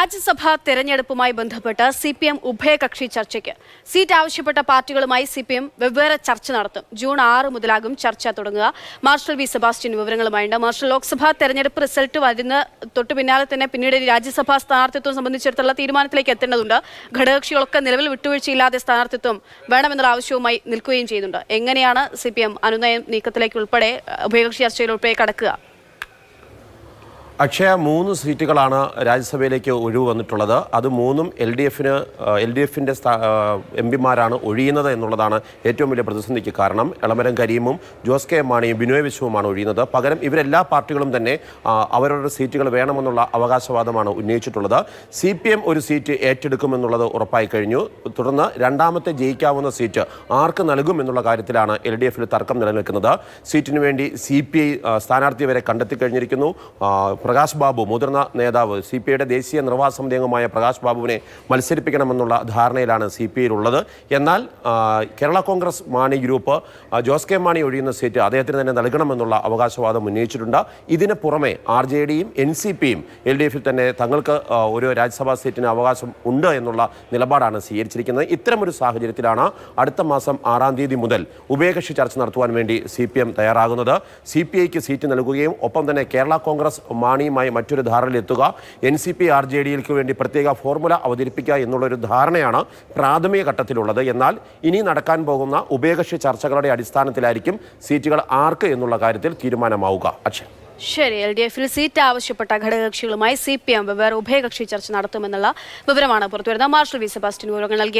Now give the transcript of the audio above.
രാജ്യസഭാ തെരഞ്ഞെടുപ്പുമായി ബന്ധപ്പെട്ട് CPM ഉഭയകക്ഷി ചർച്ചയ്ക്ക് സീറ്റ് ആവശ്യപ്പെട്ട പാർട്ടികളുമായി CPM വെവ്വേറെ ചർച്ച നടത്തും. ജൂൺ 6 മുതലാകും ചർച്ച തുടങ്ങുക. മാർഷൽ വി സെബാസ്റ്റ്യൻ വിവരങ്ങളുമായുണ്ട്. മാർഷൽ, ലോക്സഭാ തെരഞ്ഞെടുപ്പ് റിസൾട്ട് വരുന്ന തൊട്ടു പിന്നാലെ തന്നെ പിന്നീട് രാജ്യസഭാ സ്ഥാനാർത്ഥിത്വം സംബന്ധിച്ചിടത്തുള്ള തീരുമാനത്തിലേക്ക് എത്തേണ്ടതുണ്ട്. ഘടകകക്ഷികളൊക്കെ നിലവിൽ വിട്ടുവീഴ്ചയില്ലാതെ സ്ഥാനാർത്ഥിത്വം വേണമെന്നുള്ള ആവശ്യവുമായി നിൽക്കുകയും ചെയ്യുന്നുണ്ട്. എങ്ങനെയാണ് CPM അനുനയ നീക്കത്തിലേക്ക് ഉൾപ്പെടെ ഉഭയകക്ഷി ചർച്ചയിൽ ഉൾപ്പെടെ കടക്കുക? അക്ഷയ, 3 സീറ്റുകളാണ് രാജ്യസഭയിലേക്ക് ഒഴിവ് വന്നിട്ടുള്ളത്. അത് 3ഉം LDFിൻ്റെ MP-മാരാണ് ഒഴിയുന്നത് എന്നുള്ളതാണ് ഏറ്റവും വലിയ പ്രതിസന്ധിക്ക് കാരണം. എളമരം കരീമും ജോസ് കെ മാണിയും ബിനോയ് വിശ്വവുമാണ് ഒഴിയുന്നത്. പകരം ഇവരെല്ലാ പാർട്ടികളും തന്നെ അവരുടെ സീറ്റുകൾ വേണമെന്നുള്ള അവകാശവാദമാണ് ഉന്നയിച്ചിട്ടുള്ളത്. CPM ഒരു സീറ്റ് ഏറ്റെടുക്കുമെന്നുള്ളത് ഉറപ്പായി കഴിഞ്ഞു. തുടർന്ന് രണ്ടാമത്തെ ജയിക്കാവുന്ന സീറ്റ് ആർക്ക് നൽകുമെന്നുള്ള കാര്യത്തിലാണ് LDFിൽ തർക്കം നിലനിൽക്കുന്നത്. സീറ്റിനു വേണ്ടി CPI സ്ഥാനാർത്ഥി വരെ കണ്ടെത്തി കഴിഞ്ഞിരിക്കുന്നു. പ്രകാശ് ബാബു, മുതിർന്ന നേതാവ്, CPIയുടെ ദേശീയ നിർവാഹക സമിതി അംഗമായ പ്രകാശ് ബാബുവിനെ മത്സരിപ്പിക്കണമെന്നുള്ള ധാരണയിലാണ് CPIയിൽ ഉള്ളത്. എന്നാൽ കേരള കോൺഗ്രസ് മാണി ഗ്രൂപ്പ് ജോസ് കെ മാണി ഒഴിയുന്ന സീറ്റ് അദ്ദേഹത്തിന് തന്നെ നൽകണമെന്നുള്ള അവകാശവാദം ഉന്നയിച്ചിട്ടുണ്ട്. ഇതിന് പുറമെ RJDയും NCPയും LDFിൽ തന്നെ തങ്ങൾക്ക് ഒരു രാജ്യസഭാ സീറ്റിന് അവകാശം ഉണ്ട് എന്നുള്ള നിലപാടാണ് സ്വീകരിച്ചിരിക്കുന്നത്. ഇത്തരമൊരു സാഹചര്യത്തിലാണ് അടുത്ത മാസം 6-ാം തീയതി മുതൽ ഉഭയകക്ഷി ചർച്ച നടത്തുവാൻ വേണ്ടി CPM തയ്യാറാകുന്നത്. CPIക്ക് സീറ്റ് നൽകുകയും ഒപ്പം തന്നെ കേരള കോൺഗ്രസ് മാണിയുമായി മറ്റൊരു ധാരണയിലെത്തുക, NCP RJDക്ക് വേണ്ടി പ്രത്യേക ഫോർമുല അവതരിപ്പിക്കുക എന്നുള്ളൊരു ധാരണയാണ് പ്രാഥമിക ഘട്ടത്തിലുള്ളത്. എന്നാൽ ഇനി നടക്കാൻ പോകുന്ന ഉഭയകക്ഷി ചർച്ചകളുടെ അടിസ്ഥാനത്തിലായിരിക്കും സീറ്റുകൾ ആർക്ക് എന്നുള്ള കാര്യത്തിൽ തീരുമാനമാവുക. അക്ഷയ്, ശരി. LDFിൽ സീറ്റ് ആവശ്യപ്പെട്ട ഘടകകക്ഷികളുമായി CPM വെവ്വേറെ ഉഭയകക്ഷി ചർച്ച നടത്തുമെന്നുള്ള വിവരമാണ് പുറത്തുവരുന്നത്. മാർഷൽ വി സെബാസ്റ്റ്യൻ വിവരങ്ങൾ നൽകിയത്.